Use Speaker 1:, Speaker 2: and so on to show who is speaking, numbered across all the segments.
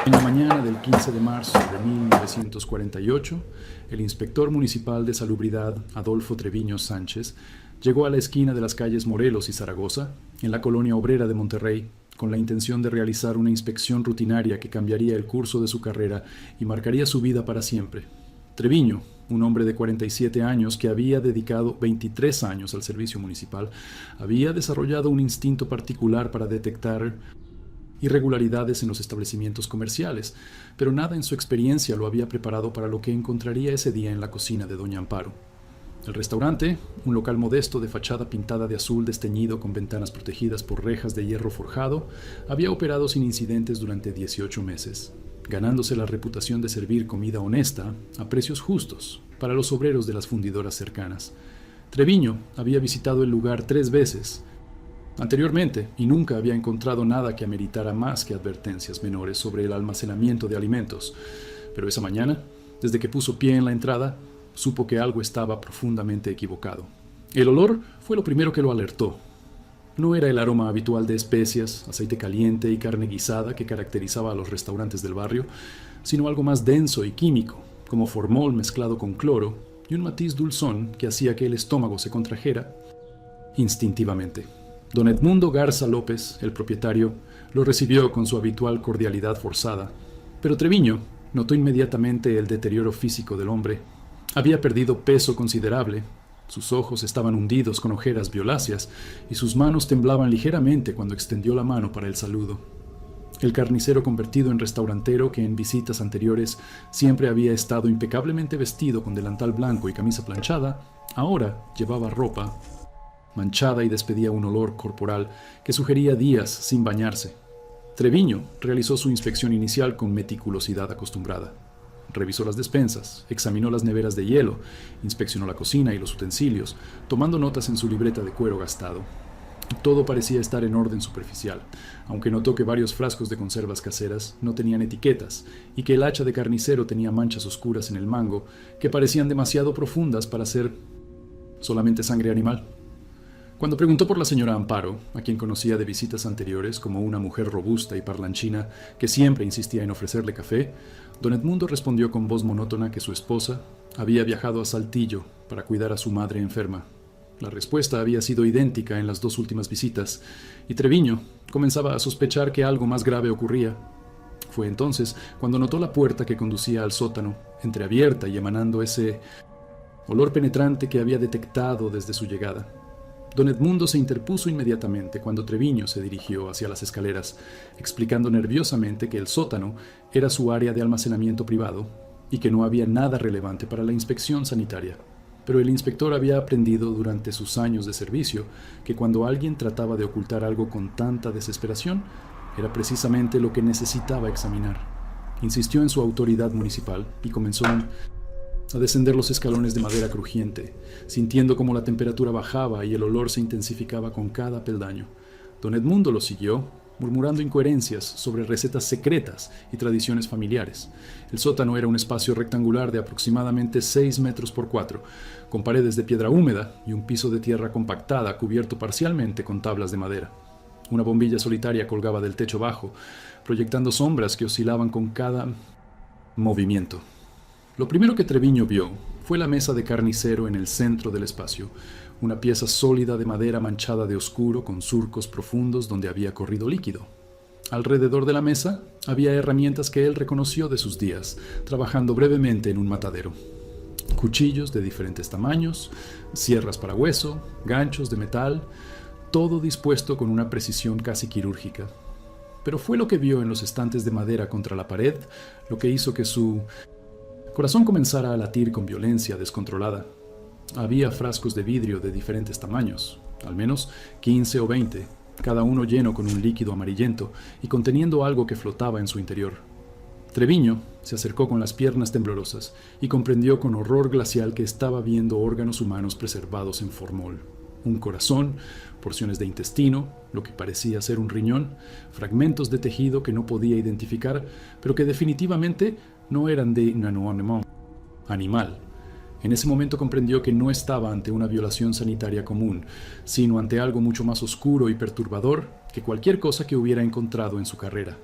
Speaker 1: En la mañana del 15 de marzo de 1948, el inspector municipal de salubridad, Adolfo Treviño Sánchez, llegó a la esquina de las calles Morelos y Zaragoza, en la colonia obrera de Monterrey, con la intención de realizar una inspección rutinaria que cambiaría el curso de su carrera y marcaría su vida para siempre. Treviño, un hombre de 47 años que había dedicado 23 años al servicio municipal, había desarrollado un instinto particular para detectar irregularidades en los establecimientos comerciales, pero nada en su experiencia lo había preparado para lo que encontraría ese día en la cocina de doña Amparo. El restaurante, un local modesto de fachada pintada de azul desteñido con ventanas protegidas por rejas de hierro forjado, había operado sin incidentes durante 18 meses, ganándose la reputación de servir comida honesta a precios justos para los obreros de las fundidoras cercanas. Treviño había visitado el lugar 3 veces anteriormente y nunca había encontrado nada que ameritara más que advertencias menores sobre el almacenamiento de alimentos. Pero esa mañana, desde que puso pie en la entrada, supo que algo estaba profundamente equivocado. El olor fue lo primero que lo alertó. No era el aroma habitual de especias, aceite caliente y carne guisada que caracterizaba a los restaurantes del barrio, sino algo más denso y químico, como formol mezclado con cloro y un matiz dulzón que hacía que el estómago se contrajera instintivamente. Don Edmundo Garza López, el propietario, lo recibió con su habitual cordialidad forzada, pero Treviño notó inmediatamente el deterioro físico del hombre. Había perdido peso considerable, sus ojos estaban hundidos con ojeras violáceas y sus manos temblaban ligeramente cuando extendió la mano para el saludo. El carnicero convertido en restaurantero, que en visitas anteriores siempre había estado impecablemente vestido con delantal blanco y camisa planchada, ahora llevaba ropa manchada y despedía un olor corporal que sugería días sin bañarse. Treviño realizó su inspección inicial con meticulosidad acostumbrada. Revisó las despensas, examinó las neveras de hielo, inspeccionó la cocina y los utensilios, tomando notas en su libreta de cuero gastado. Todo parecía estar en orden superficial, aunque notó que varios frascos de conservas caseras no tenían etiquetas y que el hacha de carnicero tenía manchas oscuras en el mango que parecían demasiado profundas para ser solamente sangre animal. Cuando preguntó por la señora Amparo, a quien conocía de visitas anteriores como una mujer robusta y parlanchina que siempre insistía en ofrecerle café, don Edmundo respondió con voz monótona que su esposa había viajado a Saltillo para cuidar a su madre enferma. La respuesta había sido idéntica en las 2 últimas visitas, y Treviño comenzaba a sospechar que algo más grave ocurría. Fue entonces cuando notó la puerta que conducía al sótano, entreabierta y emanando ese olor penetrante que había detectado desde su llegada. Don Edmundo se interpuso inmediatamente cuando Treviño se dirigió hacia las escaleras, explicando nerviosamente que el sótano era su área de almacenamiento privado y que no había nada relevante para la inspección sanitaria. Pero el inspector había aprendido durante sus años de servicio que cuando alguien trataba de ocultar algo con tanta desesperación, era precisamente lo que necesitaba examinar. Insistió en su autoridad municipal y comenzó a descender los escalones de madera crujiente, sintiendo cómo la temperatura bajaba y el olor se intensificaba con cada peldaño. Don Edmundo lo siguió, murmurando incoherencias sobre recetas secretas y tradiciones familiares. El sótano era un espacio rectangular de aproximadamente 6 metros por 4, con paredes de piedra húmeda y un piso de tierra compactada cubierto parcialmente con tablas de madera. Una bombilla solitaria colgaba del techo bajo, proyectando sombras que oscilaban con cada movimiento. Lo primero que Treviño vio fue la mesa de carnicero en el centro del espacio, una pieza sólida de madera manchada de oscuro con surcos profundos donde había corrido líquido. Alrededor de la mesa había herramientas que él reconoció de sus días, trabajando brevemente en un matadero. Cuchillos de diferentes tamaños, sierras para hueso, ganchos de metal, todo dispuesto con una precisión casi quirúrgica. Pero fue lo que vio en los estantes de madera contra la pared lo que hizo que su corazón comenzara a latir con violencia descontrolada. Había frascos de vidrio de diferentes tamaños, al menos 15 o 20, cada uno lleno con un líquido amarillento y conteniendo algo que flotaba en su interior. Treviño se acercó con las piernas temblorosas y comprendió con horror glacial que estaba viendo órganos humanos preservados en formol. Un corazón, porciones de intestino, lo que parecía ser un riñón, fragmentos de tejido que no podía identificar, pero que definitivamente no eran de un animal. En ese momento comprendió que no estaba ante una violación sanitaria común, sino ante algo mucho más oscuro y perturbador que cualquier cosa que hubiera encontrado en su carrera.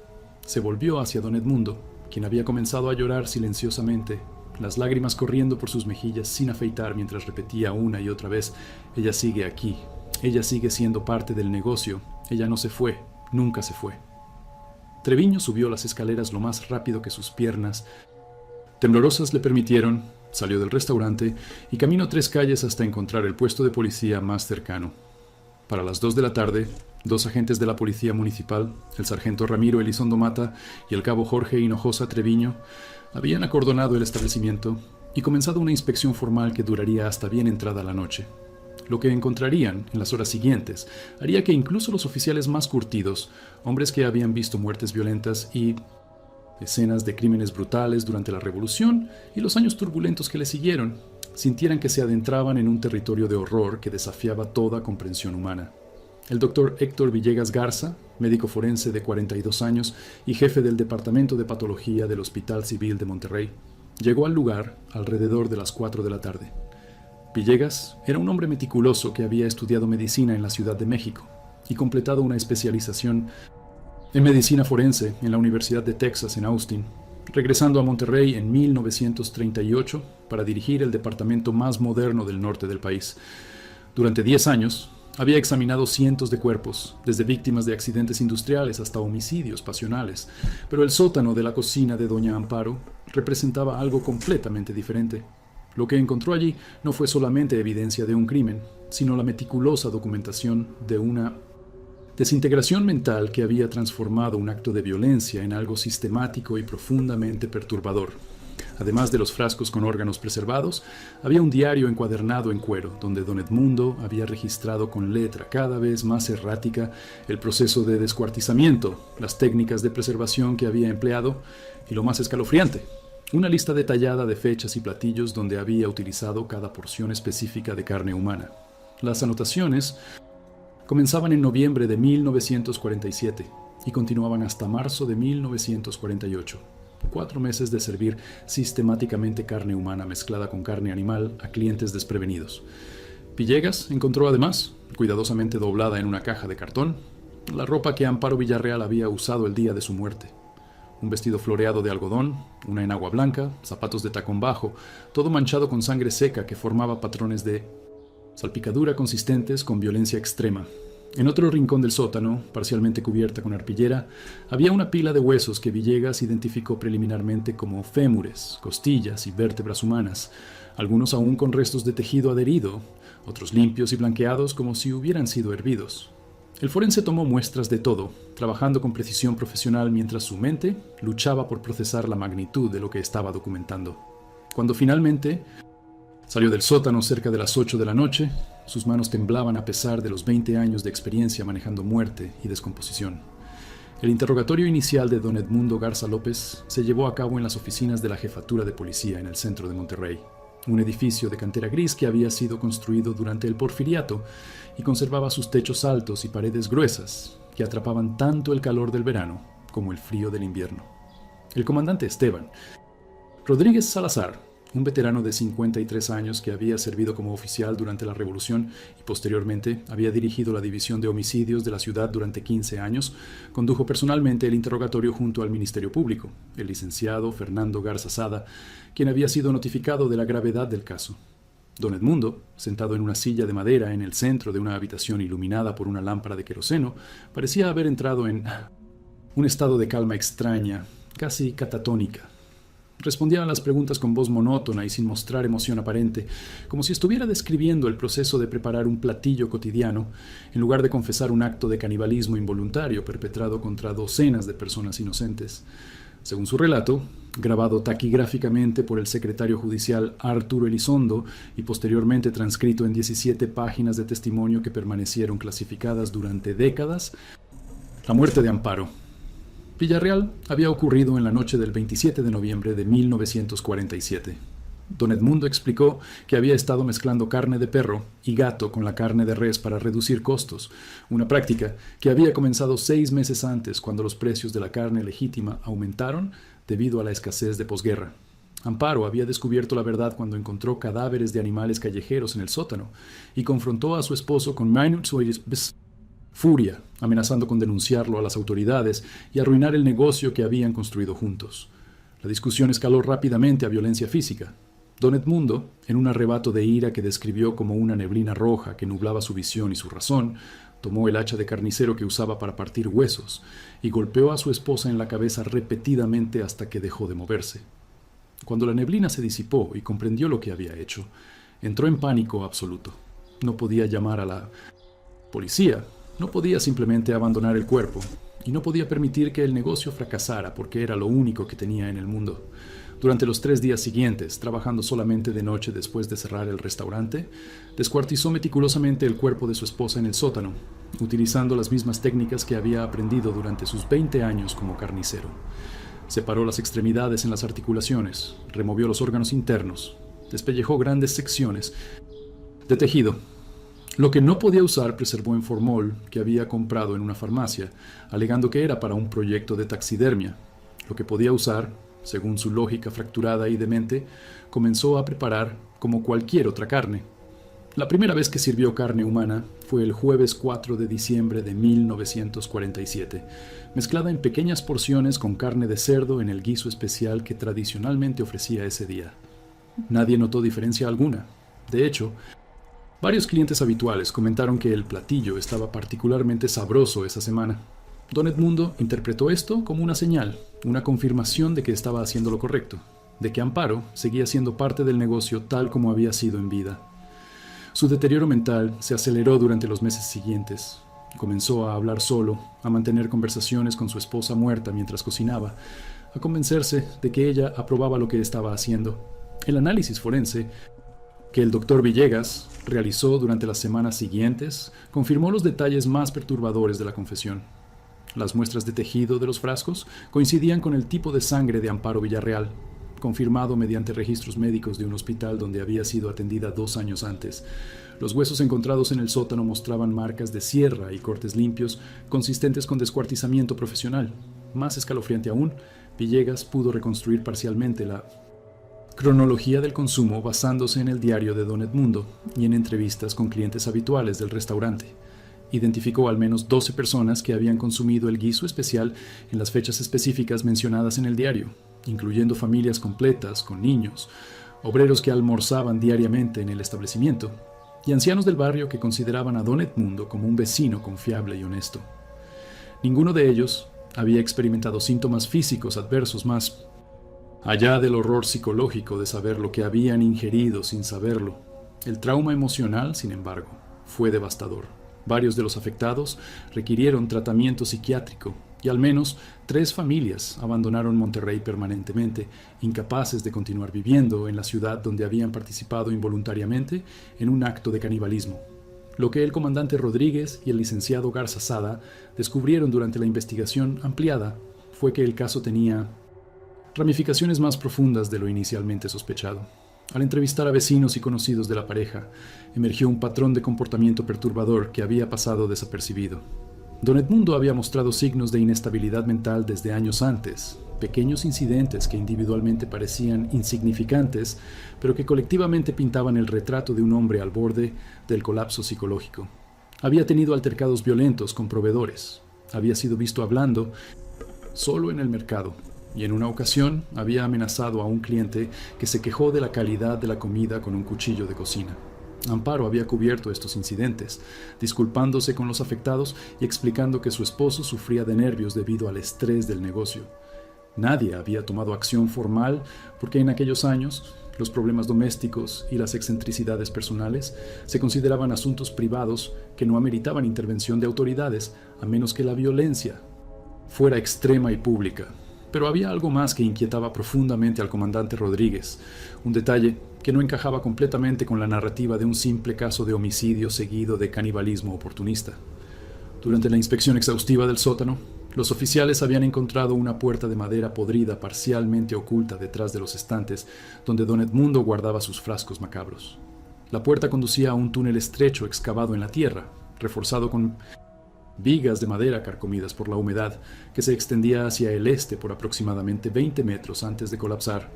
Speaker 1: Se volvió hacia don Edmundo, quien había comenzado a llorar silenciosamente, las lágrimas corriendo por sus mejillas sin afeitar mientras repetía una y otra vez: ella sigue aquí, ella sigue siendo parte del negocio, ella no se fue, nunca se fue. Treviño subió las escaleras lo más rápido que sus piernas temblorosas le permitieron, salió del restaurante y caminó 3 calles hasta encontrar el puesto de policía más cercano. Para las 2 de la tarde, 2 agentes de la policía municipal, el sargento Ramiro Elizondo Mata y el cabo Jorge Hinojosa Treviño, habían acordonado el establecimiento y comenzado una inspección formal que duraría hasta bien entrada la noche. Lo que encontrarían en las horas siguientes haría que incluso los oficiales más curtidos, hombres que habían visto muertes violentas y escenas de crímenes brutales durante la Revolución y los años turbulentos que le siguieron, sintieran que se adentraban en un territorio de horror que desafiaba toda comprensión humana. El doctor Héctor Villegas Garza, médico forense de 42 años y jefe del Departamento de Patología del Hospital Civil de Monterrey, llegó al lugar alrededor de las 4 de la tarde. Villegas era un hombre meticuloso que había estudiado medicina en la Ciudad de México y completado una especialización en medicina forense en la Universidad de Texas en Austin, regresando a Monterrey en 1938 para dirigir el departamento más moderno del norte del país. Durante 10 años, había examinado cientos de cuerpos, desde víctimas de accidentes industriales hasta homicidios pasionales, pero el sótano de la cocina de doña Amparo representaba algo completamente diferente. Lo que encontró allí no fue solamente evidencia de un crimen, sino la meticulosa documentación de una desintegración mental que había transformado un acto de violencia en algo sistemático y profundamente perturbador. Además de los frascos con órganos preservados, había un diario encuadernado en cuero, donde don Edmundo había registrado con letra cada vez más errática el proceso de descuartizamiento, las técnicas de preservación que había empleado y, lo más escalofriante, una lista detallada de fechas y platillos donde había utilizado cada porción específica de carne humana. Las anotaciones comenzaban en noviembre de 1947 y continuaban hasta marzo de 1948. 4 meses de servir sistemáticamente carne humana mezclada con carne animal a clientes desprevenidos. Villegas encontró además, cuidadosamente doblada en una caja de cartón, la ropa que Amparo Villarreal había usado el día de su muerte. Un vestido floreado de algodón, una enagua blanca, zapatos de tacón bajo, todo manchado con sangre seca que formaba patrones de salpicadura consistentes con violencia extrema. En otro rincón del sótano, parcialmente cubierta con arpillera, había una pila de huesos que Villegas identificó preliminarmente como fémures, costillas y vértebras humanas, algunos aún con restos de tejido adherido, otros limpios y blanqueados como si hubieran sido hervidos. El forense tomó muestras de todo, trabajando con precisión profesional mientras su mente luchaba por procesar la magnitud de lo que estaba documentando. Cuando finalmente salió del sótano cerca de las 8 de la noche, sus manos temblaban a pesar de los 20 años de experiencia manejando muerte y descomposición. El interrogatorio inicial de don Edmundo Garza López se llevó a cabo en las oficinas de la Jefatura de Policía en el centro de Monterrey, un edificio de cantera gris que había sido construido durante el Porfiriato y conservaba sus techos altos y paredes gruesas que atrapaban tanto el calor del verano como el frío del invierno. El comandante Esteban Rodríguez Salazar, un veterano de 53 años que había servido como oficial durante la Revolución y posteriormente había dirigido la División de Homicidios de la ciudad durante 15 años, condujo personalmente el interrogatorio junto al Ministerio Público, el licenciado Fernando Garza Sada, quien había sido notificado de la gravedad del caso. Don Edmundo, sentado en una silla de madera en el centro de una habitación iluminada por una lámpara de queroseno, parecía haber entrado en un estado de calma extraña, casi catatónica. Respondía a las preguntas con voz monótona y sin mostrar emoción aparente, como si estuviera describiendo el proceso de preparar un platillo cotidiano, en lugar de confesar un acto de canibalismo involuntario perpetrado contra docenas de personas inocentes. Según su relato, grabado taquigráficamente por el secretario judicial Arturo Elizondo y posteriormente transcrito en 17 páginas de testimonio que permanecieron clasificadas durante décadas, la muerte de Amparo Villarreal había ocurrido en la noche del 27 de noviembre de 1947. Don Edmundo explicó que había estado mezclando carne de perro y gato con la carne de res para reducir costos, una práctica que había comenzado 6 meses antes cuando los precios de la carne legítima aumentaron debido a la escasez de posguerra. Amparo había descubierto la verdad cuando encontró cadáveres de animales callejeros en el sótano y confrontó a su esposo con Furia, amenazando con denunciarlo a las autoridades y arruinar el negocio que habían construido juntos. La discusión escaló rápidamente a violencia física. Don Edmundo, en un arrebato de ira que describió como una neblina roja que nublaba su visión y su razón, tomó el hacha de carnicero que usaba para partir huesos y golpeó a su esposa en la cabeza repetidamente hasta que dejó de moverse. Cuando la neblina se disipó y comprendió lo que había hecho, entró en pánico absoluto. No podía llamar a la policía, no podía simplemente abandonar el cuerpo y no podía permitir que el negocio fracasara porque era lo único que tenía en el mundo. Durante los 3 días siguientes, trabajando solamente de noche después de cerrar el restaurante, descuartizó meticulosamente el cuerpo de su esposa en el sótano, utilizando las mismas técnicas que había aprendido durante sus 20 años como carnicero. Separó las extremidades en las articulaciones, removió los órganos internos, despellejó grandes secciones de tejido. Lo que no podía usar preservó en formol que había comprado en una farmacia, alegando que era para un proyecto de taxidermia. Lo que podía usar, según su lógica fracturada y demente, comenzó a preparar como cualquier otra carne. La primera vez que sirvió carne humana fue el jueves 4 de diciembre de 1947, mezclada en pequeñas porciones con carne de cerdo en el guiso especial que tradicionalmente ofrecía ese día. Nadie notó diferencia alguna. De hecho, varios clientes habituales comentaron que el platillo estaba particularmente sabroso esa semana. Don Edmundo interpretó esto como una señal, una confirmación de que estaba haciendo lo correcto, de que Amparo seguía siendo parte del negocio tal como había sido en vida. Su deterioro mental se aceleró durante los meses siguientes. Comenzó a hablar solo, a mantener conversaciones con su esposa muerta mientras cocinaba, a convencerse de que ella aprobaba lo que estaba haciendo. El análisis forense que el doctor Villegas realizó durante las semanas siguientes confirmó los detalles más perturbadores de la confesión. Las muestras de tejido de los frascos coincidían con el tipo de sangre de Amparo Villarreal, confirmado mediante registros médicos de un hospital donde había sido atendida 2 años antes. Los huesos encontrados en el sótano mostraban marcas de sierra y cortes limpios consistentes con descuartizamiento profesional. Más escalofriante aún, Villegas pudo reconstruir parcialmente la cronología del consumo basándose en el diario de Don Edmundo y en entrevistas con clientes habituales del restaurante. Identificó al menos 12 personas que habían consumido el guiso especial en las fechas específicas mencionadas en el diario, incluyendo familias completas con niños, obreros que almorzaban diariamente en el establecimiento y ancianos del barrio que consideraban a Don Edmundo como un vecino confiable y honesto. Ninguno de ellos había experimentado síntomas físicos adversos más allá del horror psicológico de saber lo que habían ingerido sin saberlo. El trauma emocional, sin embargo, fue devastador. Varios de los afectados requirieron tratamiento psiquiátrico y al menos 3 familias abandonaron Monterrey permanentemente, incapaces de continuar viviendo en la ciudad donde habían participado involuntariamente en un acto de canibalismo. Lo que el comandante Rodríguez y el licenciado Garza Sada descubrieron durante la investigación ampliada fue que el caso tenía ramificaciones más profundas de lo inicialmente sospechado. Al entrevistar a vecinos y conocidos de la pareja, emergió un patrón de comportamiento perturbador que había pasado desapercibido. Don Edmundo había mostrado signos de inestabilidad mental desde años antes, pequeños incidentes que individualmente parecían insignificantes, pero que colectivamente pintaban el retrato de un hombre al borde del colapso psicológico. Había tenido altercados violentos con proveedores, había sido visto hablando solo en el mercado, y en una ocasión había amenazado a un cliente que se quejó de la calidad de la comida con un cuchillo de cocina. Amparo había cubierto estos incidentes, disculpándose con los afectados y explicando que su esposo sufría de nervios debido al estrés del negocio. Nadie había tomado acción formal porque en aquellos años los problemas domésticos y las excentricidades personales se consideraban asuntos privados que no ameritaban intervención de autoridades a menos que la violencia fuera extrema y pública. Pero había algo más que inquietaba profundamente al comandante Rodríguez, un detalle que no encajaba completamente con la narrativa de un simple caso de homicidio seguido de canibalismo oportunista. Durante la inspección exhaustiva del sótano, los oficiales habían encontrado una puerta de madera podrida parcialmente oculta detrás de los estantes donde Don Edmundo guardaba sus frascos macabros. La puerta conducía a un túnel estrecho excavado en la tierra, reforzado con vigas de madera carcomidas por la humedad que se extendía hacia el este por aproximadamente 20 metros antes de colapsar.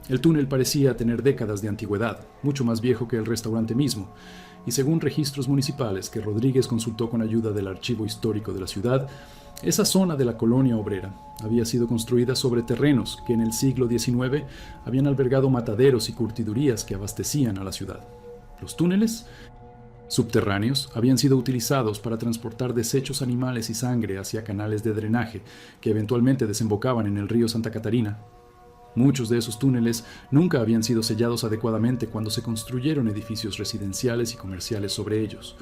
Speaker 1: El túnel parecía tener décadas de antigüedad, mucho más viejo que el restaurante mismo, y según registros municipales que Rodríguez consultó con ayuda del Archivo Histórico de la ciudad, esa zona de la colonia obrera había sido construida sobre terrenos que en el siglo XIX habían albergado mataderos y curtidurías que abastecían a la ciudad. Los túneles subterráneos habían sido utilizados para transportar desechos animales y sangre hacia canales de drenaje que eventualmente desembocaban en el río Santa Catarina. Muchos de esos túneles nunca habían sido sellados adecuadamente cuando se construyeron edificios residenciales y comerciales sobre ellos.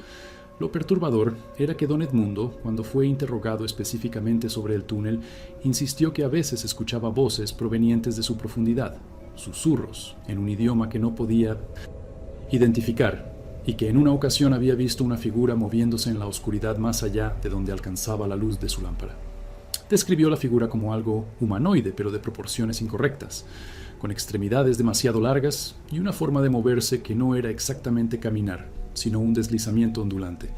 Speaker 1: Lo perturbador era que don Edmundo, cuando fue interrogado específicamente sobre el túnel, insistió que a veces escuchaba voces provenientes de su profundidad, susurros, en un idioma que no podía identificar, y que en una ocasión había visto una figura moviéndose en la oscuridad más allá de donde alcanzaba la luz de su lámpara. Describió la figura como algo humanoide, pero de proporciones incorrectas, con extremidades demasiado largas y una forma de moverse que no era exactamente caminar, sino un deslizamiento ondulante.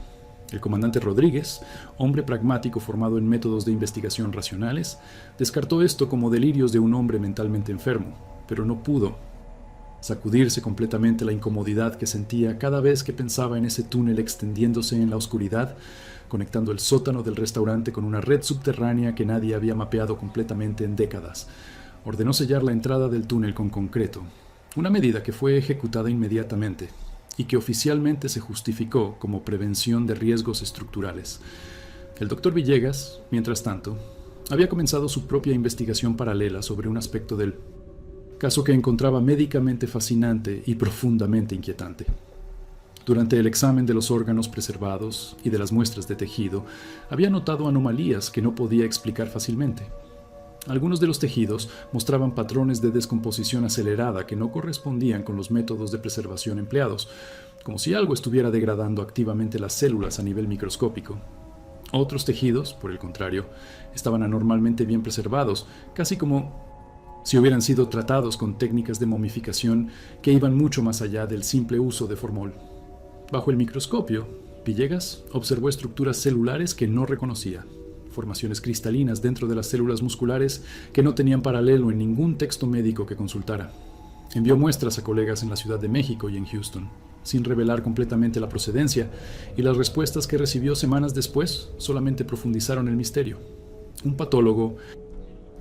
Speaker 1: El comandante Rodríguez, hombre pragmático formado en métodos de investigación racionales, descartó esto como delirios de un hombre mentalmente enfermo, pero no pudo sacudirse completamente la incomodidad que sentía cada vez que pensaba en ese túnel extendiéndose en la oscuridad, conectando el sótano del restaurante con una red subterránea que nadie había mapeado completamente en décadas. Ordenó sellar la entrada del túnel con concreto, una medida que fue ejecutada inmediatamente y que oficialmente se justificó como prevención de riesgos estructurales. El doctor Villegas, mientras tanto, había comenzado su propia investigación paralela sobre un aspecto del caso que encontraba médicamente fascinante y profundamente inquietante. Durante el examen de los órganos preservados y de las muestras de tejido, había notado anomalías que no podía explicar fácilmente. Algunos de los tejidos mostraban patrones de descomposición acelerada que no correspondían con los métodos de preservación empleados, como si algo estuviera degradando activamente las células a nivel microscópico. Otros tejidos, por el contrario, estaban anormalmente bien preservados, casi como si hubieran sido tratados con técnicas de momificación que iban mucho más allá del simple uso de formol. Bajo el microscopio, Villegas observó estructuras celulares que no reconocía, formaciones cristalinas dentro de las células musculares que no tenían paralelo en ningún texto médico que consultara. Envió muestras a colegas en la Ciudad de México y en Houston, sin revelar completamente la procedencia, y las respuestas que recibió semanas después solamente profundizaron el misterio. Un patólogo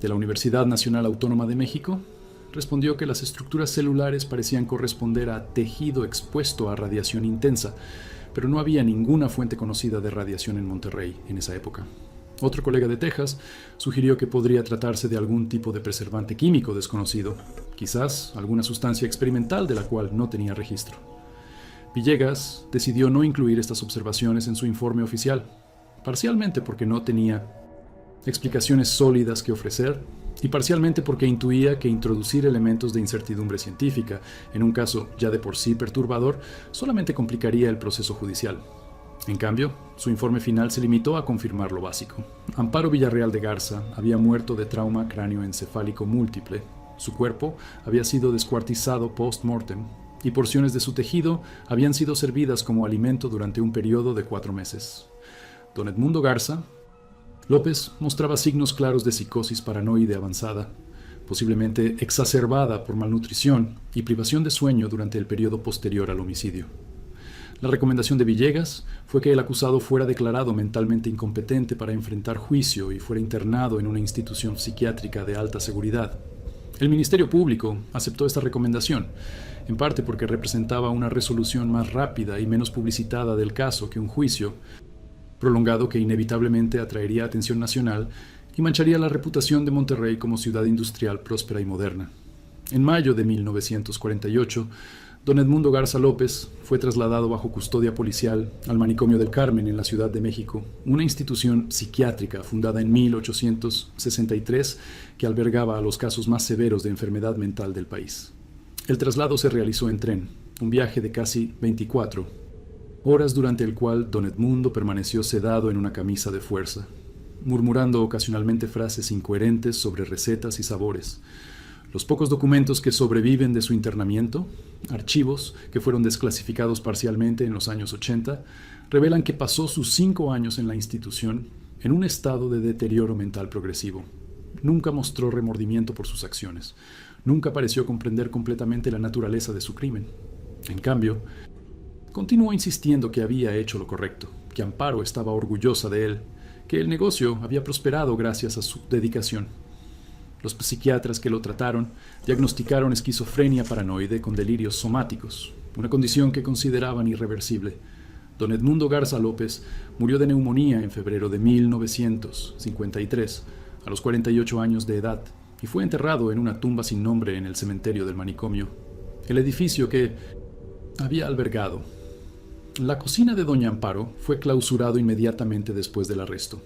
Speaker 1: de la Universidad Nacional Autónoma de México respondió que las estructuras celulares parecían corresponder a tejido expuesto a radiación intensa, pero no había ninguna fuente conocida de radiación en Monterrey en esa época. Otro colega de Texas sugirió que podría tratarse de algún tipo de preservante químico desconocido, quizás alguna sustancia experimental de la cual no tenía registro. Villegas decidió no incluir estas observaciones en su informe oficial, parcialmente porque no tenía explicaciones sólidas que ofrecer y parcialmente porque intuía que introducir elementos de incertidumbre científica en un caso ya de por sí perturbador solamente complicaría el proceso judicial. En cambio, su informe final se limitó a confirmar lo básico. Amparo Villarreal de Garza había muerto de trauma cráneoencefálico múltiple, su cuerpo había sido descuartizado post-mortem y porciones de su tejido habían sido servidas como alimento durante un periodo de 4 meses. Don Edmundo Garza López mostraba signos claros de psicosis paranoide avanzada, posiblemente exacerbada por malnutrición y privación de sueño durante el periodo posterior al homicidio. La recomendación de Villegas fue que el acusado fuera declarado mentalmente incompetente para enfrentar juicio y fuera internado en una institución psiquiátrica de alta seguridad. El Ministerio Público aceptó esta recomendación, en parte porque representaba una resolución más rápida y menos publicitada del caso que un juicio prolongado que inevitablemente atraería atención nacional y mancharía la reputación de Monterrey como ciudad industrial próspera y moderna. En mayo de 1948, don Edmundo Garza López fue trasladado bajo custodia policial al Manicomio del Carmen en la Ciudad de México, una institución psiquiátrica fundada en 1863 que albergaba a los casos más severos de enfermedad mental del país. El traslado se realizó en tren, un viaje de casi 24 horas durante el cual don Edmundo permaneció sedado en una camisa de fuerza, murmurando ocasionalmente frases incoherentes sobre recetas y sabores. Los pocos documentos que sobreviven de su internamiento, archivos que fueron desclasificados parcialmente en los años 80, revelan que pasó sus 5 años en la institución en un estado de deterioro mental progresivo. Nunca mostró remordimiento por sus acciones. Nunca pareció comprender completamente la naturaleza de su crimen. En cambio, Continuó insistiendo que había hecho lo correcto, que Amparo estaba orgullosa de él, que el negocio había prosperado gracias a su dedicación. Los psiquiatras que lo trataron diagnosticaron esquizofrenia paranoide con delirios somáticos, una condición que consideraban irreversible. Don Edmundo Garza López murió de neumonía en febrero de 1953, a los 48 años de edad, y fue enterrado en una tumba sin nombre en el cementerio del manicomio, el edificio que había albergado. La cocina de doña Amparo fue clausurado inmediatamente después del arresto.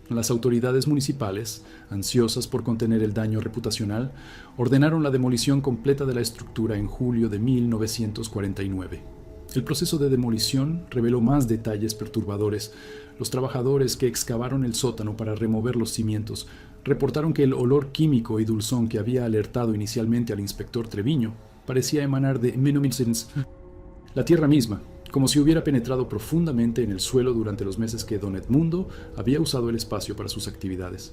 Speaker 1: Las autoridades municipales, ansiosas por contener el daño reputacional, ordenaron la demolición completa de la estructura en julio de 1949. El proceso de demolición reveló más detalles perturbadores. Los trabajadores que excavaron el sótano para remover los cimientos reportaron que el olor químico y dulzón que había alertado inicialmente al inspector Treviño parecía emanar de Menomicens, la tierra misma, como si hubiera penetrado profundamente en el suelo durante los meses que don Edmundo había usado el espacio para sus actividades.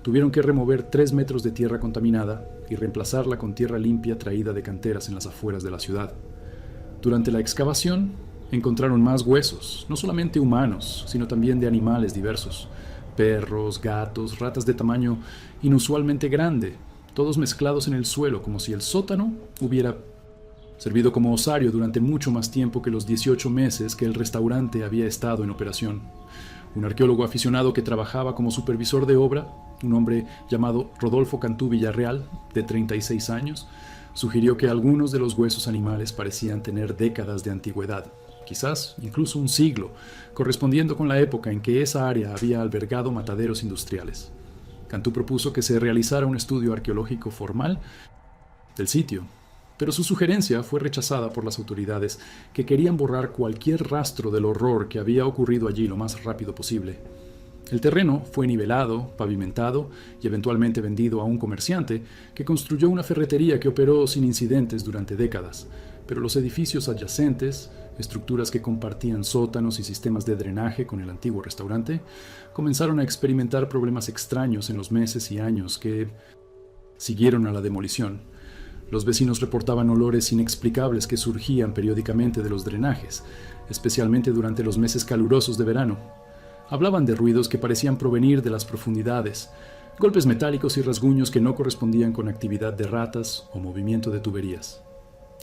Speaker 1: Tuvieron que remover 3 metros de tierra contaminada y reemplazarla con tierra limpia traída de canteras en las afueras de la ciudad. Durante la excavación encontraron más huesos, no solamente humanos, sino también de animales diversos: perros, gatos, ratas de tamaño inusualmente grande, todos mezclados en el suelo como si el sótano hubiera servido como osario durante mucho más tiempo que los 18 meses que el restaurante había estado en operación. Un arqueólogo aficionado que trabajaba como supervisor de obra, un hombre llamado Rodolfo Cantú Villarreal, de 36 años, sugirió que algunos de los huesos animales parecían tener décadas de antigüedad, quizás incluso un siglo, correspondiendo con la época en que esa área había albergado mataderos industriales. Cantú propuso que se realizara un estudio arqueológico formal del sitio, pero su sugerencia fue rechazada por las autoridades, que querían borrar cualquier rastro del horror que había ocurrido allí lo más rápido posible. El terreno fue nivelado, pavimentado y eventualmente vendido a un comerciante que construyó una ferretería que operó sin incidentes durante décadas, pero los edificios adyacentes, estructuras que compartían sótanos y sistemas de drenaje con el antiguo restaurante, comenzaron a experimentar problemas extraños en los meses y años que siguieron a la demolición. Los vecinos reportaban olores inexplicables que surgían periódicamente de los drenajes, especialmente durante los meses calurosos de verano. Hablaban de ruidos que parecían provenir de las profundidades, golpes metálicos y rasguños que no correspondían con actividad de ratas o movimiento de tuberías.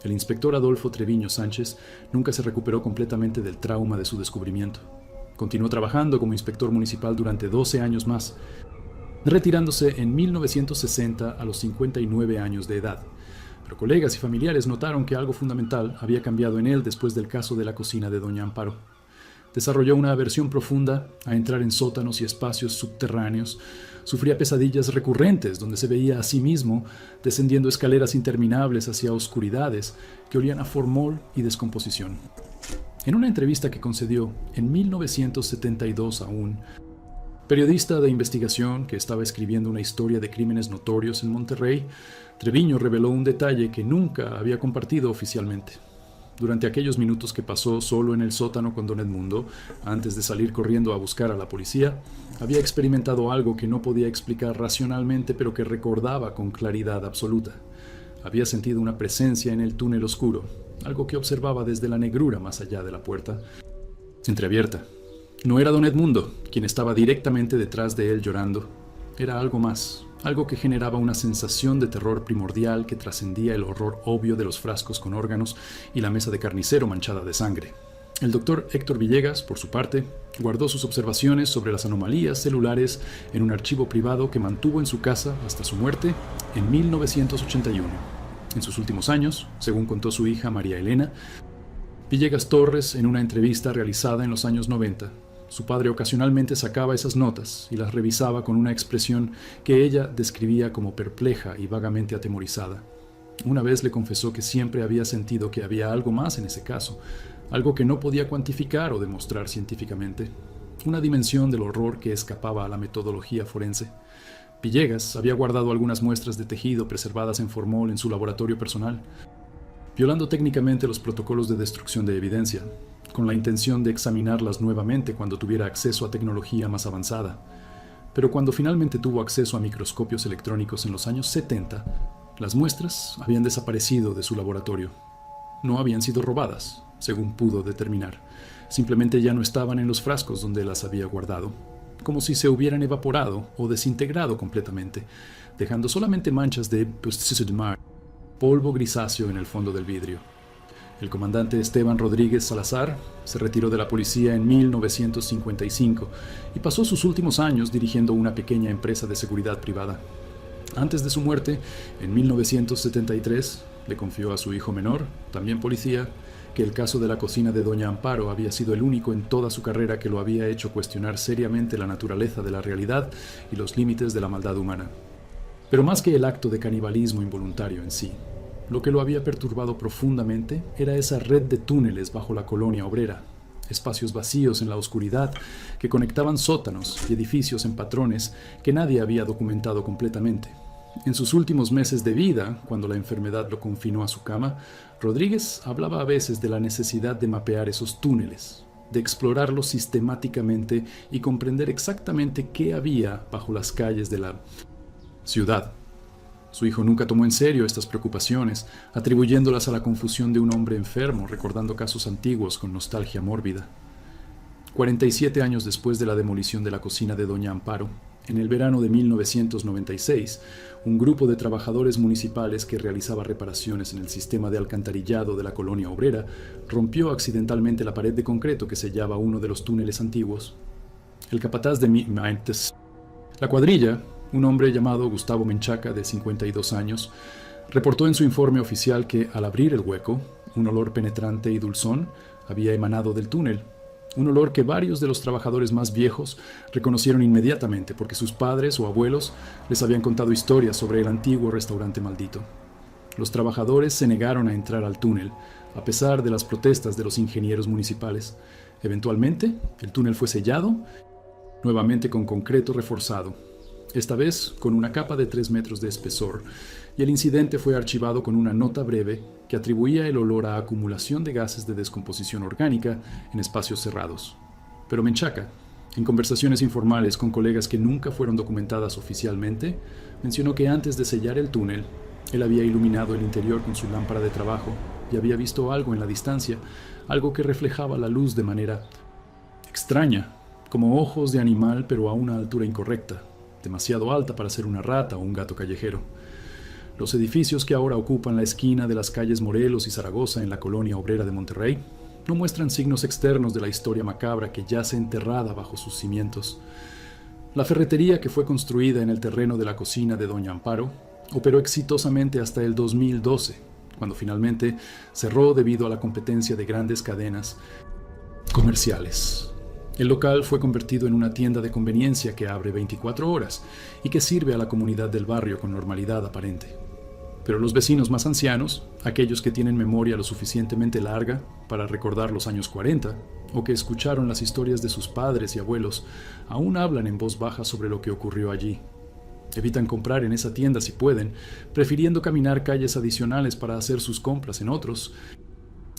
Speaker 1: El inspector Adolfo Treviño Sánchez nunca se recuperó completamente del trauma de su descubrimiento. Continuó trabajando como inspector municipal durante 12 años más, retirándose en 1960 a los 59 años de edad. Pero colegas y familiares notaron que algo fundamental había cambiado en él después del caso de la cocina de doña Amparo. Desarrolló una aversión profunda a entrar en sótanos y espacios subterráneos. Sufría pesadillas recurrentes donde se veía a sí mismo descendiendo escaleras interminables hacia oscuridades que olían a formol y descomposición. En una entrevista que concedió en 1972 a un periodista de investigación que estaba escribiendo una historia de crímenes notorios en Monterrey, Treviño reveló un detalle que nunca había compartido oficialmente. Durante aquellos minutos que pasó solo en el sótano con don Edmundo, antes de salir corriendo a buscar a la policía, había experimentado algo que no podía explicar racionalmente, pero que recordaba con claridad absoluta. Había sentido una presencia en el túnel oscuro, algo que observaba desde la negrura más allá de la puerta entreabierta. No era don Edmundo quien estaba directamente detrás de él llorando. Era algo más, algo que generaba una sensación de terror primordial que trascendía el horror obvio de los frascos con órganos y la mesa de carnicero manchada de sangre. El doctor Héctor Villegas, por su parte, guardó sus observaciones sobre las anomalías celulares en un archivo privado que mantuvo en su casa hasta su muerte en 1981. En sus últimos años, según contó su hija María Elena Villegas Torres en una entrevista realizada en los años 90, su padre ocasionalmente sacaba esas notas y las revisaba con una expresión que ella describía como perpleja y vagamente atemorizada. Una vez le confesó que siempre había sentido que había algo más en ese caso, algo que no podía cuantificar o demostrar científicamente, una dimensión del horror que escapaba a la metodología forense. Villegas había guardado algunas muestras de tejido preservadas en formol en su laboratorio personal, violando técnicamente los protocolos de destrucción de evidencia, con la intención de examinarlas nuevamente cuando tuviera acceso a tecnología más avanzada. Pero cuando finalmente tuvo acceso a microscopios electrónicos en los años 70, las muestras habían desaparecido de su laboratorio. No habían sido robadas, según pudo determinar. Simplemente ya no estaban en los frascos donde las había guardado, como si se hubieran evaporado o desintegrado completamente, dejando solamente manchas de polvo grisáceo en el fondo del vidrio. El comandante Esteban Rodríguez Salazar se retiró de la policía en 1955 y pasó sus últimos años dirigiendo una pequeña empresa de seguridad privada. Antes de su muerte, en 1973, le confió a su hijo menor, también policía, que el caso de la cocina de Doña Amparo había sido el único en toda su carrera que lo había hecho cuestionar seriamente la naturaleza de la realidad y los límites de la maldad humana. Pero más que el acto de canibalismo involuntario en sí, lo que lo había perturbado profundamente era esa red de túneles bajo la colonia obrera, espacios vacíos en la oscuridad que conectaban sótanos y edificios en patrones que nadie había documentado completamente. En sus últimos meses de vida, cuando la enfermedad lo confinó a su cama, Rodríguez hablaba a veces de la necesidad de mapear esos túneles, de explorarlos sistemáticamente y comprender exactamente qué había bajo las calles de la ciudad. Su hijo nunca tomó en serio estas preocupaciones, atribuyéndolas a la confusión de un hombre enfermo, recordando casos antiguos con nostalgia mórbida. 47 años después de la demolición de la cocina de Doña Amparo, en el verano de 1996, un grupo de trabajadores municipales que realizaba reparaciones en el sistema de alcantarillado de la colonia obrera rompió accidentalmente la pared de concreto que sellaba uno de los túneles antiguos. El capataz de la cuadrilla, un hombre llamado Gustavo Menchaca, de 52 años, reportó en su informe oficial que, al abrir el hueco, un olor penetrante y dulzón había emanado del túnel. Un olor que varios de los trabajadores más viejos reconocieron inmediatamente porque sus padres o abuelos les habían contado historias sobre el antiguo restaurante maldito. Los trabajadores se negaron a entrar al túnel, a pesar de las protestas de los ingenieros municipales. Eventualmente, el túnel fue sellado, nuevamente con concreto reforzado, esta vez con una capa de 3 metros de espesor, y el incidente fue archivado con una nota breve que atribuía el olor a acumulación de gases de descomposición orgánica en espacios cerrados. Pero Menchaca, en conversaciones informales con colegas que nunca fueron documentadas oficialmente, mencionó que antes de sellar el túnel, él había iluminado el interior con su lámpara de trabajo y había visto algo en la distancia, algo que reflejaba la luz de manera extraña, como ojos de animal pero a una altura incorrecta, demasiado alta para ser una rata o un gato callejero. Los edificios que ahora ocupan la esquina de las calles Morelos y Zaragoza en la colonia obrera de Monterrey no muestran signos externos de la historia macabra que yace enterrada bajo sus cimientos. La ferretería, que fue construida en el terreno de la cocina de Doña Amparo, operó exitosamente hasta el 2012, cuando finalmente cerró debido a la competencia de grandes cadenas comerciales. El local fue convertido en una tienda de conveniencia que abre 24 horas y que sirve a la comunidad del barrio con normalidad aparente. Pero los vecinos más ancianos, aquellos que tienen memoria lo suficientemente larga para recordar los años 40, o que escucharon las historias de sus padres y abuelos, aún hablan en voz baja sobre lo que ocurrió allí. Evitan comprar en esa tienda si pueden, prefiriendo caminar calles adicionales para hacer sus compras en otros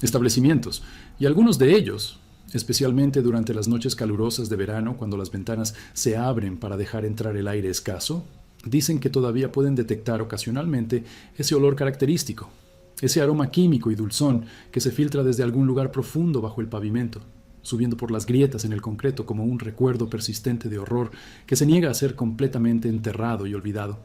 Speaker 1: establecimientos, y algunos de ellos, especialmente durante las noches calurosas de verano, cuando las ventanas se abren para dejar entrar el aire escaso, dicen que todavía pueden detectar ocasionalmente ese olor característico, ese aroma químico y dulzón que se filtra desde algún lugar profundo bajo el pavimento, subiendo por las grietas en el concreto como un recuerdo persistente de horror que se niega a ser completamente enterrado y olvidado.